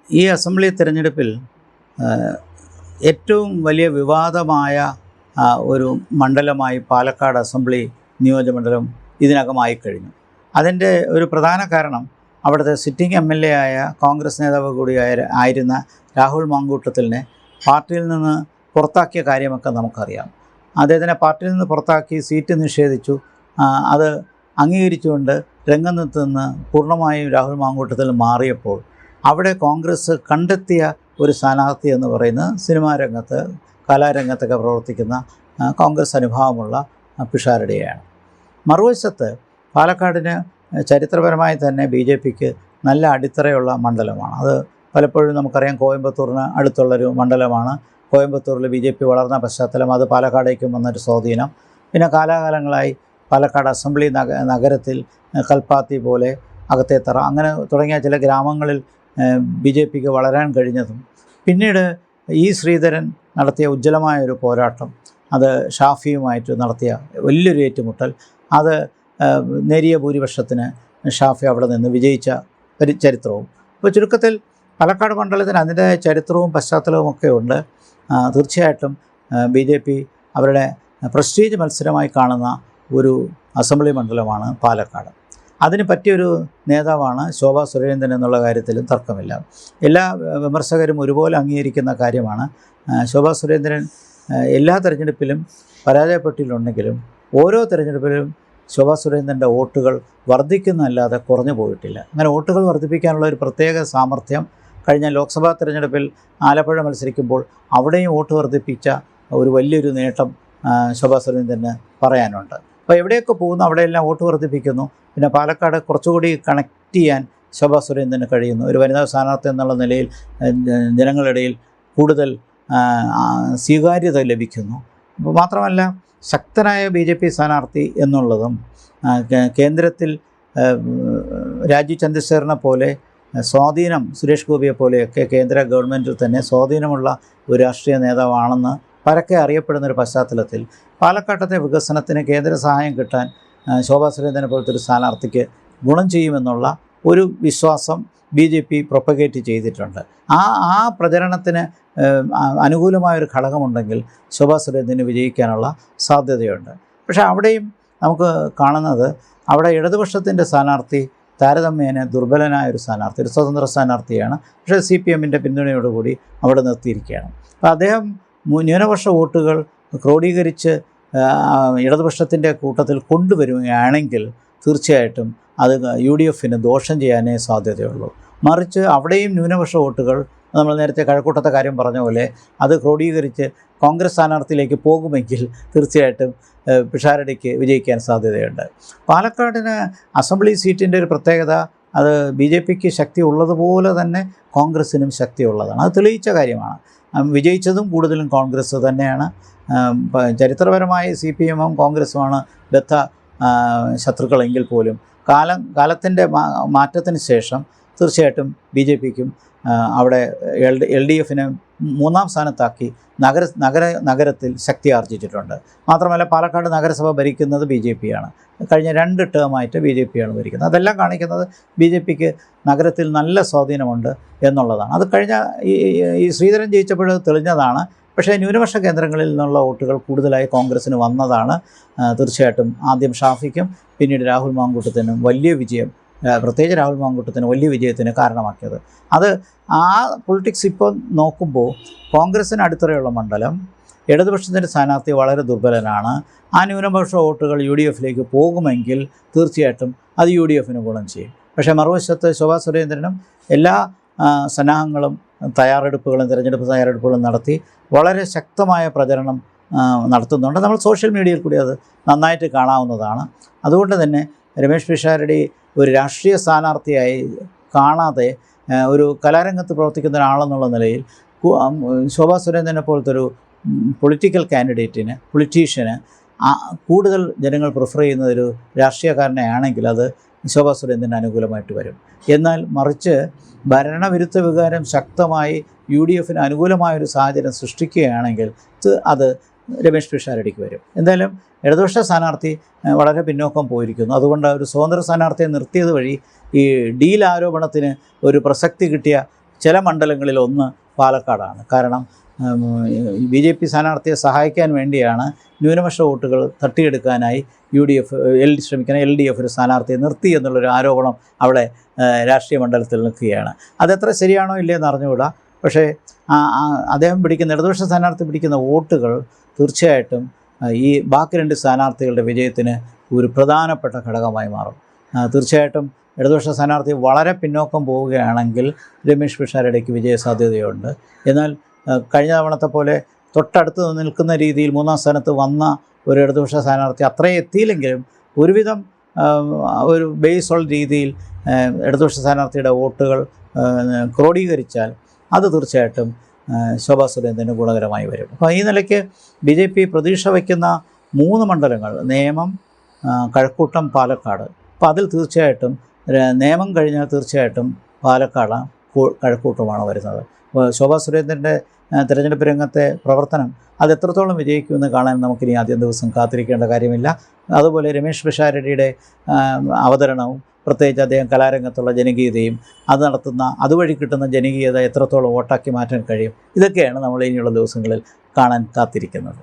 ഈ അസംബ്ലി തിരഞ്ഞെടുപ്പിൽ ഏറ്റവും വലിയ വിവാദമായ ഒരു മണ്ഡലമായി പാലക്കാട് അസംബ്ലി നിയോജകമണ്ഡലം ഇതിനകമായി കഴിഞ്ഞു. അതിൻ്റെ ഒരു പ്രധാന കാരണം അവിടുത്തെ സിറ്റിംഗ് MLA ആയ കോൺഗ്രസ് നേതാവ് ആയിരുന്ന രാഹുൽ മാങ്കൂട്ടത്തിലിനെ പാർട്ടിയിൽ നിന്ന് പുറത്താക്കിയ കാര്യമൊക്കെ നമുക്കറിയാം. അദ്ദേഹത്തിനെ പാർട്ടിയിൽ നിന്ന് പുറത്താക്കി സീറ്റ് നിഷേധിച്ചു. അത് അംഗീകരിച്ചുകൊണ്ട് രംഗത്ത് നിന്ന് പൂർണ്ണമായും രാഹുൽ മാങ്കൂട്ടത്തിൽ മാറിയപ്പോൾ അവിടെ കോൺഗ്രസ് കണ്ടെത്തിയ ഒരു സ്ഥാനാർത്ഥി എന്ന് പറയുന്നത് സിനിമാ രംഗത്ത്, കലാരംഗത്തൊക്കെ പ്രവർത്തിക്കുന്ന കോൺഗ്രസ് അനുഭാവമുള്ള പിഷാരടിയാണ്. മറുവശത്ത് പാലക്കാടിന് ചരിത്രപരമായി തന്നെ BJPക്ക് നല്ല അടിത്തറയുള്ള മണ്ഡലമാണ്. അത് പലപ്പോഴും നമുക്കറിയാം, കോയമ്പത്തൂരിന് അടുത്തുള്ളൊരു മണ്ഡലമാണ്. കോയമ്പത്തൂരിൽ BJP വളർന്ന പശ്ചാത്തലം, അത് പാലക്കാടേക്കും വന്നൊരു സ്വാധീനം. പിന്നെ കാലാകാലങ്ങളായി പാലക്കാട് അസംബ്ലി നഗരത്തിൽ കൽപ്പാത്തി പോലെ, അകത്തേത്തറ, അങ്ങനെ തുടങ്ങിയ ചില ഗ്രാമങ്ങളിൽ BJPക്ക് വളരാൻ കഴിഞ്ഞതും, പിന്നീട് ശ്രീധരൻ നടത്തിയ ഉജ്ജ്വലമായൊരു പോരാട്ടം, അത് ഷാഫിയുമായിട്ട് നടത്തിയ വലിയൊരു ഏറ്റുമുട്ടൽ, അത് നേരിയ ഭൂരിപക്ഷത്തിന് ഷാഫി അവിടെ നിന്ന് വിജയിച്ച ഒരു ചരിത്രവും. അപ്പോൾ ചുരുക്കത്തിൽ പാലക്കാട് മണ്ഡലത്തിന് അതിൻ്റെ ചരിത്രവും പശ്ചാത്തലവും ഒക്കെ ഉണ്ട്. തീർച്ചയായിട്ടും BJP അവരുടെ പ്രസ്റ്റീജ് മത്സരമായി കാണുന്ന ഒരു അസംബ്ലി മണ്ഡലമാണ് പാലക്കാട്. അതിന് പറ്റിയൊരു നേതാവാണ് ശോഭാ സുരേന്ദ്രൻ എന്നുള്ള കാര്യത്തിലും തർക്കമില്ല. എല്ലാ വിമർശകരും ഒരുപോലെ അംഗീകരിക്കുന്ന കാര്യമാണ്. ശോഭാ സുരേന്ദ്രൻ എല്ലാ തെരഞ്ഞെടുപ്പിലും പരാജയപ്പെട്ടിട്ടുണ്ടെങ്കിലും ഓരോ തെരഞ്ഞെടുപ്പിലും ശോഭാ സുരേന്ദ്രൻ്റെ വോട്ടുകൾ വർദ്ധിക്കുന്നതല്ലാതെ കുറഞ്ഞു പോയിട്ടില്ല. അങ്ങനെ വോട്ടുകൾ വർദ്ധിപ്പിക്കാനുള്ള ഒരു പ്രത്യേക സാമർഥ്യം കഴിഞ്ഞ ലോക്സഭാ തെരഞ്ഞെടുപ്പിൽ ആലപ്പുഴ മത്സരിക്കുമ്പോൾ അവിടെയും വോട്ട് വർദ്ധിപ്പിച്ച ഒരു വലിയൊരു നേട്ടം ശോഭാ സുരേന്ദ്രന് പറയാനുണ്ട്. അപ്പോൾ എവിടെയൊക്കെ പോകുന്നു അവിടെയെല്ലാം വോട്ട് വർദ്ധിപ്പിക്കുന്നു. പിന്നെ പാലക്കാട് കുറച്ചുകൂടി കണക്ട് ചെയ്യാൻ ശോഭാ സുരേന്ദ്രന് കഴിയുന്നു. ഒരു വനിതാ സ്ഥാനാർത്ഥി എന്നുള്ള നിലയിൽ ജനങ്ങളിടയിൽ കൂടുതൽ സ്വീകാര്യത ലഭിക്കുന്നു. മാത്രമല്ല, ശക്തനായ BJP സ്ഥാനാർത്ഥി എന്നുള്ളതും കേന്ദ്രത്തിൽ രാജീവ് ചന്ദ്രശേഖറിനെ പോലെ സ്വാധീനം, സുരേഷ് ഗോപിയെ പോലെയൊക്കെ കേന്ദ്ര ഗവൺമെൻറ്റിൽ തന്നെ സ്വാധീനമുള്ള ഒരു രാഷ്ട്രീയ നേതാവാണെന്ന് പരക്കെ അറിയപ്പെടുന്നൊരു പശ്ചാത്തലത്തിൽ പാലക്കാട്ടത്തെ വികസനത്തിന് കേന്ദ്ര സഹായം കിട്ടാൻ ശോഭാ സുരേന്ദ്രനെ പോലത്തെ ഒരു സ്ഥാനാർത്ഥിക്ക് ഗുണം ചെയ്യുമെന്നുള്ള ഒരു വിശ്വാസം BJP പ്രൊപ്പഗേറ്റ് ചെയ്തിട്ടുണ്ട്. ആ പ്രചരണത്തിന് അനുകൂലമായൊരു ഘടകമുണ്ടെങ്കിൽ ശോഭാ സുരേന്ദ്രന് വിജയിക്കാനുള്ള സാധ്യതയുണ്ട്. പക്ഷേ അവിടെയും നമുക്ക് കാണുന്നത്, അവിടെ ഇടതുപക്ഷത്തിൻ്റെ സ്ഥാനാർത്ഥി താരതമ്യേന ദുർബലനായൊരു സ്ഥാനാർത്ഥി, ഒരു സ്വതന്ത്ര സ്ഥാനാർത്ഥിയാണ്. പക്ഷേ CPMൻ്റെ പിന്തുണയോടുകൂടി അവിടെ നിർത്തിയിരിക്കുകയാണ്. അപ്പോൾ അദ്ദേഹം ന്യൂനപക്ഷ വോട്ടുകൾ ക്രോഡീകരിച്ച് ഇടതുപക്ഷത്തിൻ്റെ കൂട്ടത്തിൽ കൊണ്ടുവരികയാണെങ്കിൽ തീർച്ചയായിട്ടും അത് UDFന് ദോഷം ചെയ്യാനേ സാധ്യതയുള്ളൂ. മറിച്ച് അവിടെയും ന്യൂനപക്ഷ വോട്ടുകൾ, നമ്മൾ നേരത്തെ കഴക്കൂട്ടത്തെ കാര്യം പറഞ്ഞ പോലെ, അത് ക്രോഡീകരിച്ച് കോൺഗ്രസ് സ്ഥാനാർത്ഥിയിലേക്ക് പോകുമെങ്കിൽ തീർച്ചയായിട്ടും പിഷാരടിക്ക് വിജയിക്കാൻ സാധ്യതയുണ്ട്. പാലക്കാടിന് അസംബ്ലി സീറ്റിൻ്റെ ഒരു പ്രത്യേകത, അത് BJPക്ക് ശക്തി ഉള്ളതുപോലെ തന്നെ കോൺഗ്രസ്സിനും ശക്തിയുള്ളതാണ്. അത് തെളിയിച്ച കാര്യമാണ്. വിജയിച്ചതും കൂടുതലും കോൺഗ്രസ് തന്നെയാണ്. ചരിത്രപരമായി CPMും കോൺഗ്രസുമാണ് ബദ്ധ ശത്രുക്കളെങ്കിൽ പോലും കാലത്തിൻ്റെ മാറ്റത്തിന് ശേഷം തീർച്ചയായിട്ടും BJPക്കും അവിടെ LDFനെ മൂന്നാം സ്ഥാനത്താക്കി നഗരത്തിൽ ശക്തി ആർജിച്ചിട്ടുണ്ട്. മാത്രമല്ല, പാലക്കാട് നഗരസഭ ഭരിക്കുന്നത് BJPയാണ്. കഴിഞ്ഞ 2 ടേമായിട്ട് BJPയാണ് ഭരിക്കുന്നത്. അതെല്ലാം കാണിക്കുന്നത് BJPക്ക് നഗരത്തിൽ നല്ല സ്വാധീനമുണ്ട് എന്നുള്ളതാണ്. അത് കഴിഞ്ഞ ഈ ശ്രീധരൻ ജയിച്ചപ്പോൾ തെളിഞ്ഞതാണ്. പക്ഷേ ന്യൂനപക്ഷ കേന്ദ്രങ്ങളിൽ നിന്നുള്ള വോട്ടുകൾ കൂടുതലായി കോൺഗ്രസ്സിന് വന്നതാണ് തീർച്ചയായിട്ടും ആദ്യം ഷാഫിക്കും പിന്നീട് രാഹുൽ മാങ്കൂട്ടത്തിനും വലിയ വിജയം, പ്രത്യേകിച്ച് രാഹുൽ മാങ്കൂട്ടത്തിന് വലിയ വിജയത്തിന് കാരണമാക്കിയത്. അത് ആ പൊളിറ്റിക്സ് ഇപ്പോൾ നോക്കുമ്പോൾ കോൺഗ്രസ്സിന് അടിത്തറയുള്ള മണ്ഡലം, ഇടതുപക്ഷത്തിൻ്റെ സ്ഥാനാർത്ഥി വളരെ ദുർബലനാണ്. ആ ന്യൂനപക്ഷ വോട്ടുകൾ UDFിലേക്ക് പോകുമെങ്കിൽ തീർച്ചയായിട്ടും അത് UDFന് ഗുണം ചെയ്യും. പക്ഷേ മറുവശത്ത് ശോഭാ സുരേന്ദ്രനും എല്ലാ സന്നാഹങ്ങളും തിരഞ്ഞെടുപ്പ് തയ്യാറെടുപ്പുകളും നടത്തി വളരെ ശക്തമായ പ്രചരണം നടത്തുന്നുണ്ട്. നമ്മൾ സോഷ്യൽ മീഡിയയിൽ കൂടി അത് നന്നായിട്ട് കാണാവുന്നതാണ്. അതുകൊണ്ട് തന്നെ രമേശ് പിഷാരടി ഒരു രാഷ്ട്രീയ സ്ഥാനാർത്ഥിയായി കാണാതെ ഒരു കലാരംഗത്ത് പ്രവർത്തിക്കുന്ന ഒരാളെന്നുള്ള നിലയിൽ ശോഭാ സുരേന്ദ്രനെ പോലത്തെ ഒരു പൊളിറ്റീഷ്യന് കൂടുതൽ ജനങ്ങൾ പ്രിഫർ ചെയ്യുന്നതൊരു രാഷ്ട്രീയക്കാരനെ ആണെങ്കിൽ അത് ശോഭാ സുരേന്ദ്രന് അനുകൂലമായിട്ട് വരും. എന്നാൽ മറിച്ച് ഭരണവിരുദ്ധ വികാരം ശക്തമായി UDFന് അനുകൂലമായൊരു സാഹചര്യം സൃഷ്ടിക്കുകയാണെങ്കിൽ അത് രമേശ് പിഷാരടിക്ക് വരും. എന്തായാലും ഇടതുപക്ഷ സ്ഥാനാർത്ഥി വളരെ പിന്നോക്കം പോയിരിക്കുന്നു. അതുകൊണ്ട് ഒരു സ്വതന്ത്ര സ്ഥാനാർത്ഥിയെ നിർത്തിയത് വഴി ഈ ഡീൽ ആരോപണത്തിന് ഒരു പ്രസക്തി കിട്ടിയ ചില മണ്ഡലങ്ങളിൽ ഒന്ന് പാലക്കാടാണ്. കാരണം BJP സ്ഥാനാർത്ഥിയെ സഹായിക്കാൻ വേണ്ടിയാണ് ന്യൂനപക്ഷ വോട്ടുകൾ തട്ടിയെടുക്കാനായി LDF ഒരു സ്ഥാനാർത്ഥിയെ നിർത്തി എന്നുള്ളൊരു ആരോപണം അവിടെ രാഷ്ട്രീയ മണ്ഡലത്തിൽ നിൽക്കുകയാണ്. അതെത്ര ശരിയാണോ ഇല്ലയെന്ന് അറിഞ്ഞുകൂടാ. പക്ഷേ അദ്ദേഹം പിടിക്കുന്ന ഇടതുപക്ഷ സ്ഥാനാർത്ഥി പിടിക്കുന്ന വോട്ടുകൾ തീർച്ചയായിട്ടും ഈ ബാക്കി 2 സ്ഥാനാർത്ഥികളുടെ വിജയത്തിന് ഒരു പ്രധാനപ്പെട്ട ഘടകമായി മാറും. തീർച്ചയായിട്ടും ഇടതുപക്ഷ സ്ഥാനാർത്ഥി വളരെ പിന്നോക്കം പോവുകയാണെങ്കിൽ രമേശ് പിഷാരടിക്ക് വിജയസാധ്യതയുണ്ട്. എന്നാൽ കഴിഞ്ഞ തവണത്തെ പോലെ തൊട്ടടുത്ത് നിൽക്കുന്ന രീതിയിൽ 3-ാം സ്ഥാനത്ത് വന്ന ഒരു ഇടതുപക്ഷ സ്ഥാനാർത്ഥി അത്രയും എത്തിയില്ലെങ്കിലും ഒരുവിധം ഒരു ബേസുള്ള രീതിയിൽ ഇടതുപക്ഷ സ്ഥാനാർത്ഥിയുടെ വോട്ടുകൾ ക്രോഡീകരിച്ചാൽ അത് തീർച്ചയായിട്ടും ശോഭാ സുരേന്ദ്രന് ഗുണകരമായി വരും. അപ്പോൾ ഈ നിലയ്ക്ക് BJP പ്രതീക്ഷ വയ്ക്കുന്ന 3 മണ്ഡലങ്ങൾ നേമം, കഴക്കൂട്ടം, പാലക്കാട്. അപ്പോൾ അതിൽ തീർച്ചയായിട്ടും നേമം കഴിഞ്ഞാൽ തീർച്ചയായിട്ടും പാലക്കാട്, കഴക്കൂട്ടമാണ് വരുന്നത്. അപ്പോൾ ശോഭാ സുരേന്ദ്രൻ്റെ തിരഞ്ഞെടുപ്പ് രംഗത്തെ പ്രവർത്തനം അത് എത്രത്തോളം വിജയിക്കുമെന്ന് കാണാൻ നമുക്കിനി ആദ്യം ദിവസം കാത്തിരിക്കേണ്ട കാര്യമില്ല. അതുപോലെ രമേശ് പിഷാരടിയുടെ അവതരണവും പ്രത്യേകിച്ച് അദ്ദേഹം കലാരംഗത്തുള്ള ജനകീയതയും അതുവഴി കിട്ടുന്ന ജനകീയത എത്രത്തോളം വോട്ടാക്കി മാറ്റാൻ കഴിയും, ഇതൊക്കെയാണ് നമ്മൾ ഇനിയുള്ള ദിവസങ്ങളിൽ കാണാൻ കാത്തിരിക്കുന്നത്.